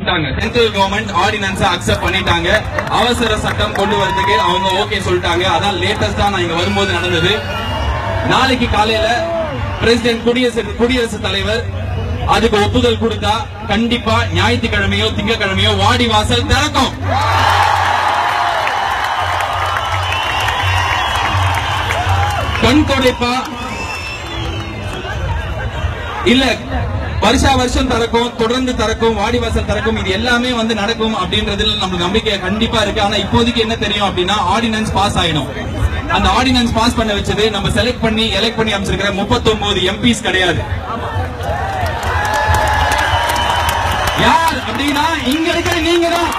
சொல்லிட்டாங்க. Central government ordinance accept பண்ணிட்டாங்க. அவசர சட்டம் கொண்டு வரதுக்கு அவங்க ஓகே சொல்லிட்டாங்க. அதான் லேட்டஸ்டா நான் இங்க வரும்போது நடந்தது. நாளைக்கு காலையில பிரசிடென்ட் குடியரசுத் தலைவர் அதுக்கு ஒப்புதல் கொடுத்தா கண்டிப்பா ஞாயிற்றுக்கிழமையோ திங்கக்கிழமையோ வாடி வாசல் திறக்கும். கண் கொடைப்பா இல்ல வருஷா வருஷம் திறக்கும், தொடர்ந்து திறக்கும், வாடிவாசல் திறக்கும், இது எல்லாமே நடக்கும் அப்படின்றதுல நமக்கு நம்பிக்கை கண்டிப்பா இருக்கு. ஆனா இப்போதைக்கு என்ன தெரியும் அப்படின்னா ஆர்டினன்ஸ் பாஸ் ஆயிடும். அந்த ஆர்டினன்ஸ் பாஸ் பண்ண வச்சது நம்ம செலக்ட் பண்ணி எலெக்ட் பண்ணி அமைச்சிருக்கிற 39 எம்பிஸ் கிடையாது. யார் அப்படின்னா இங்க இருக்கிற நீங்க தான்.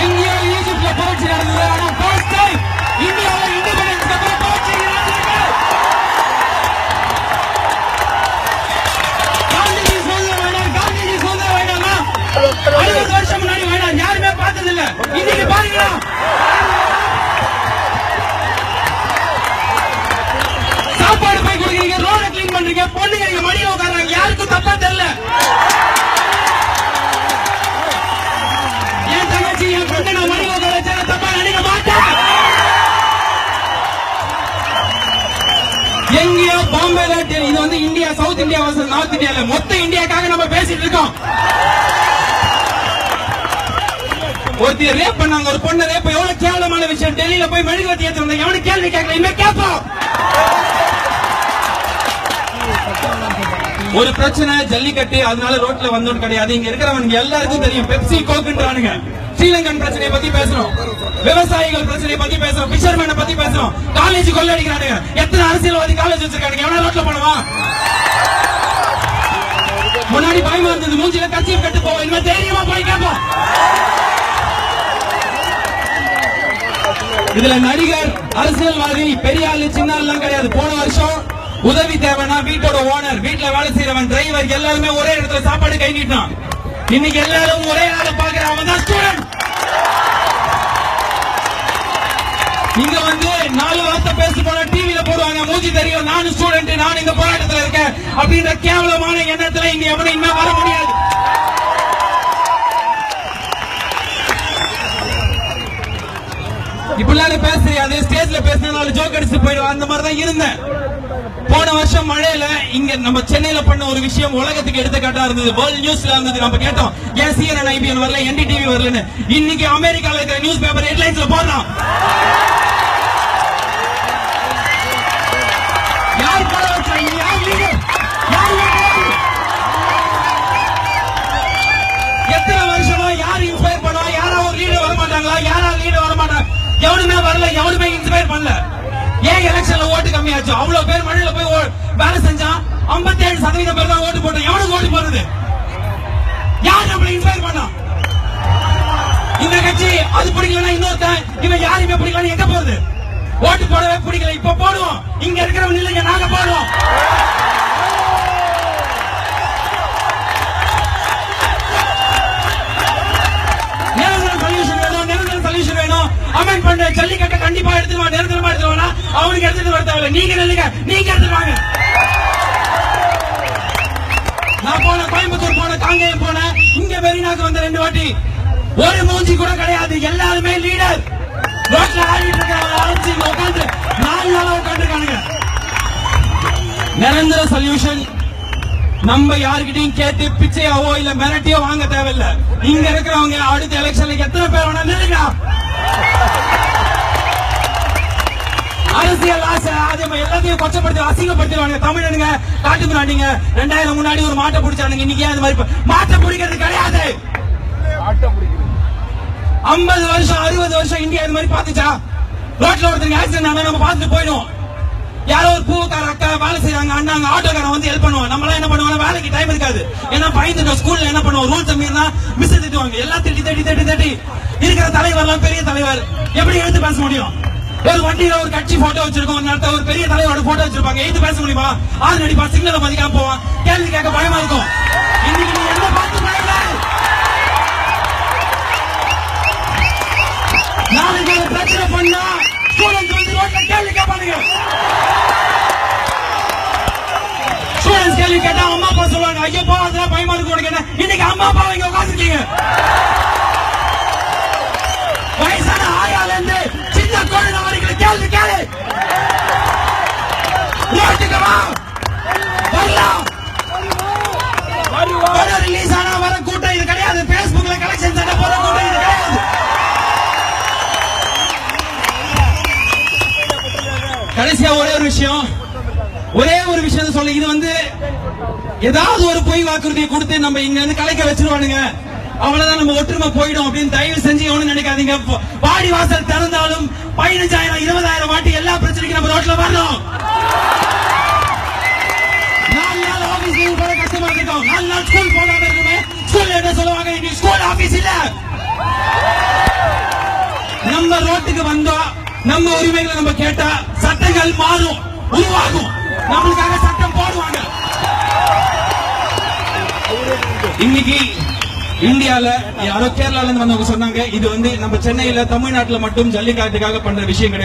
எங்கேயோ ஈஜிப்ட்ல புரட்சி நடந்தது, ஆனா ஃபர்ஸ்ட் டைம் இந்தியாவில் இண்டிபெண்டன்ஸ் அப்புறம் புரட்சி நடந்திருக்கு. காந்திஜி சுதந்திரம் வேண்டாம், காந்திஜி சுதந்திரம் வேண்டாமா? 60 வருஷம் முன்னாடி வேண்டாம், யாருமே பார்த்தது இல்ல. இன்னைக்கு பாருங்க, சாப்பாடு போய் கொடுக்குறீங்க, ரோட கிளீன் பண்றீங்க, பொண்ணுங்க இங்க மடியில உட்கார்றாங்க, யாருக்கும் தப்பா தெரியல. என் தங்கச்சி என் பொண்ணு நான் மடியில உட்கார வச்சா தப்பா நினைக்க மாட்டேன். எங்கேயோ பாம்பேல இது India, south India versus north இந்தியால மொத்த இந்தியாக்காக நம்ம பேசிட்டு இருக்கோம். ஒருத்தர் ரேப் பண்ணாங்க, ஒரு பொண்ணு ரேப் எவ்வளவு கேவலமான விஷயம். டெல்லியில போய் மெழுகுவர்த்தி ஏத்தி வந்தாங்க, எவனு கேள்வி கேட்கல, இனிமே கேட்போம். ஒரு பிரச்சனை ஜல்லிக்கட்டு, அதனால ரோட்ல வந்தோம் கிடையாது. இங்க இருக்கிறவங்க எல்லாருக்கும் தெரியும் பெப்சி கோக்குன்றானுங்க. ஸ்ரீலங்கன் பிரச்சனையை பத்தி பேசுறோம், விவசாயிகள் பிரச்சனையை பத்தி பேசுறோம், பிஷர்மேனை பத்தி பேசுறோம், காலேஜ் கொள்ளடிக்கிறானுங்க. எத்தனை அரசியல்வாதி காலேஜ் வச்சிருக்கானுங்க, எவனா ரோட்ல போனவா? முன்னாடி பயமா இருந்தது, மூஞ்சில கட்சியை கட்டு போவோம், இனிமே தைரியமா போய் கேட்போம். இதுல நடிகர், அரசியல்வாதி, பெரிய ஆளு சின்ன ஆள் கிடையாது. போன வருஷம் உதவி தேவைன்னா வீட்டோட ஓனர், வீட்டுல வேலை செய்யறவன், டிரைவர் எல்லாருமே ஒரே இடத்துல சாப்பாடு கை நீட்டான். இன்னைக்கு எல்லாரும் ஒரே ஆளை பாக்குறான், அவன் தான் ஸ்டூடெண்ட். இங்க 4 வார்த்தை பேசி போனா டிவில போடுவாங்க, மூஞ்சி தெரியும், நானும் ஸ்டூடெண்ட், நான் இந்த போராட்டத்துல இருக்கேன் அப்படின்ற கேவலமான எண்ணத்துல இங்க எவனும் இனிமே வர முடியாது. இப்படிலாம் பேசுறியாது, ஸ்டேஜ்ல பேசினாலும் ஜோக் அடிச்சு போயிடுவோம். அந்த மாதிரி தான் இருந்தேன். போன வருஷம் மழையில இங்க நம்ம சென்னையில பண்ண ஒரு விஷயம் உலகத்துக்கு எடுத்துக்காட்டா இருந்தது. வேர்ல்ட் நியூஸ்ல இருந்தது. நம்ம கேட்டோம், ஏன் CNN IBN வரல, NDTV வரலன்னு. இன்னைக்கு அமெரிக்கால இருக்கிற நியூஸ் பேப்பர் ஹெட்லைன்ஸ்ல போடுறான். யார் போட வச்சாங்க? யார் லீடர்? எத்தனை வருஷமா யார் இன்ஸ்பயர் பண்ணுவா? யாரா ஒரு லீடர் வர மாட்டாங்களா? யாரா லீடர் வர மாட்டாங்க? எவனுமே வரல, எவனுமே இன்ஸ்பயர் பண்ணல. ஏன் எலெக்ஷன்ல ஓட்டு கம்மியாச்சு? அவ்வளவு பேர் மழையில போய் வேலை செஞ்சா 57% பேர் தான் ஓட்டு போட்டோம். எவனுக்கு ஓட்டு போறது? யார் நம்மளை இன்ஸ்பயர் பண்ணா? இந்த கட்சி அது பிடிக்கலன்னா இன்னொருத்தன், இவன் யாருமே பிடிக்கலன்னு எங்க போறது? ஓட்டு போடவே பிடிக்கல, இப்ப போடுவோம். இங்க இருக்கிறவங்க இல்லைங்க, நாங்க போடுவோம். சொல்யூஷன் வேணும். அமெண்ட் பண்ண ஜல்லிக்கட்டை கண்டிப்பா எடுத்துவா, நிரந்தரமா எடுத்துவானா? அவனுக்கு எடுத்துட்டு வர தேவையில்லை. நீங்க இல்லைங்க, நீங்க எடுத்துவாங்க. நான் போன கோயம்புத்தூர் போன, காங்கேயம் போன, இங்க மெரினாக்கு வந்த 2 வாட்டி. ஒரு மூஞ்சி கூட கிடையாது, எல்லாருமே லீடர். ரோட்ல ஆடிட்டு இருக்காங்க, உட்காந்து 4 நாளா உட்காந்துருக்கானுங்க. நிரந்தர சொல்யூஷன் நம்ம யாருக்கிட்டையும் கேட்டு பிச்சையாவோ இல்ல மிரட்டியோ வாங்க தேவையில்லை. இங்க இருக்கிறவங்க அடுத்த எலெக்ஷன்ல எத்தனை பேர் வேணா நில்லுங்க. அரசியல் ஆசை அது எல்லாத்தையும் கொச்சப்படுத்தி அசிங்கப்படுத்திடுவாங்க. தமிழனுங்க காட்டு முன்னாடிங்க 2000 முன்னாடி ஒரு மாட்டை பிடிச்சானுங்க. இன்னைக்கு அந்த மாதிரி மாட்டை பிடிக்கிறது கிடையாது. 50 வருஷம் 60 வருஷம் இந்தியா இந்த மாதிரி பாத்துச்சா? ரோட்ல ஒருத்தருக்கு ஆக்சிடென்ட் ஆனா நம்ம பார்த்துட்டு போயிடும். யாரோ ஒரு பூக்கார அக்கா வேலை செய்யறாங்க, அண்ணாங்க ஆட்டோக்காரன் வந்து ஹெல்ப் பண்ணுவாங்க. நம்மளாம் என்ன பண்ணுவாங்க, வேலைக்கு டைம் இருக்காது. ஏன்னா பயந்துட்டோம். ஸ்கூல்ல என்ன பண்ணுவோம், ரூல்ஸ் மீறினா மிஸ் திட்டுவாங்க. எல்லாம் தட்டி இருக்கிற தலைவர்லாம் பெரிய தலைவர் எப்படி எடுத்து பேச முடியும்? ஒரு வண்டியில ஒரு கட்சி போட்டோ வச்சிருக்கோம், ஒரு பெரிய தலைவரோட போட்டோ வச்சிருப்பாங்க, எடுத்து பேச முடியுமா? ஆறு நடிப்பா, சிக்னலை மதிக்காம போவான், கேள்வி கேட்க பயமா இருக்கும். இன்னைக்கு நீ என்ன பார்த்து பயமா? நாளைக்கு ஒரு பிரச்சனை பண்ணா ஸ்டூடெண்ட்ஸ் வந்து ரோட்ல கேள்வி கேட்பானுங்க. ஸ்டூடெண்ட்ஸ் கேள்வி கேட்டா அம்மா அப்பா சொல்லுவாங்க, ஐயோ போறதுல பயமா இருக்கு உனக்கு என்ன? இன்னைக்கு அம்மா அப்பா இங்க உட்காந்துருக்கீங்க. வயசான ஆயால இருந்து சின்ன குழந்தை வரைக்கும் கேள்வி கேளு. ரோட்டுக்கு வா, வரலாம். படம் ரிலீஸ் ஆனா வர கூட்டம் இது கிடையாது. பேஸ்புக்ல கலெக்ஷன் சண்டை போற கூட்டம் இது கிடையாது. கடைசியா ஒரே ஒரு விஷயம் சொல்ல, இது வந்து ஏதாவது ஒரு பொய் வாக்குறுதியை கொடுத்து நம்ம இங்க இருந்து கலைக்க வச்சிருவானுங்க, அவ்வளவுதான் நம்ம ஒற்றுமை போயிடும் அப்படின்னு தயவு செஞ்சு எவனும் நினைக்காதீங்க. வாடி வாசல் திறந்தாலும் 15,000 20,000 வாட்டி எல்லா பிரச்சனைக்கும் நம்ம ரோட்ல வரணும். 4 நாள் ஆபீஸ் லீவ் போட கஷ்டமா இருக்கும், 4 நாள் ஸ்கூல் போகாம இருக்குமே. ஸ்கூல்ல என்ன சொல்லுவாங்க, இன்னைக்கு ஸ்கூல் ஆபீஸ் இல்ல. நம்ம ரோட்டுக்கு வந்தோம், நம்ம உரிமைகளை நம்ம கேட்டா சட்டங்கள் மாறும், உருவாகும், நம்மளுக்காக சட்டம் போடுவாங்க. இன்னைக்கு இந்தியால யாரோ கேரளால இருந்து வந்தவங்க சொன்னாங்க, இது வந்து நம்ம சென்னையில தமிழ்நாட்டுல மட்டும் ஜல்லிக்காட்டுக்காக பண்ற விஷயம் கிடையாது.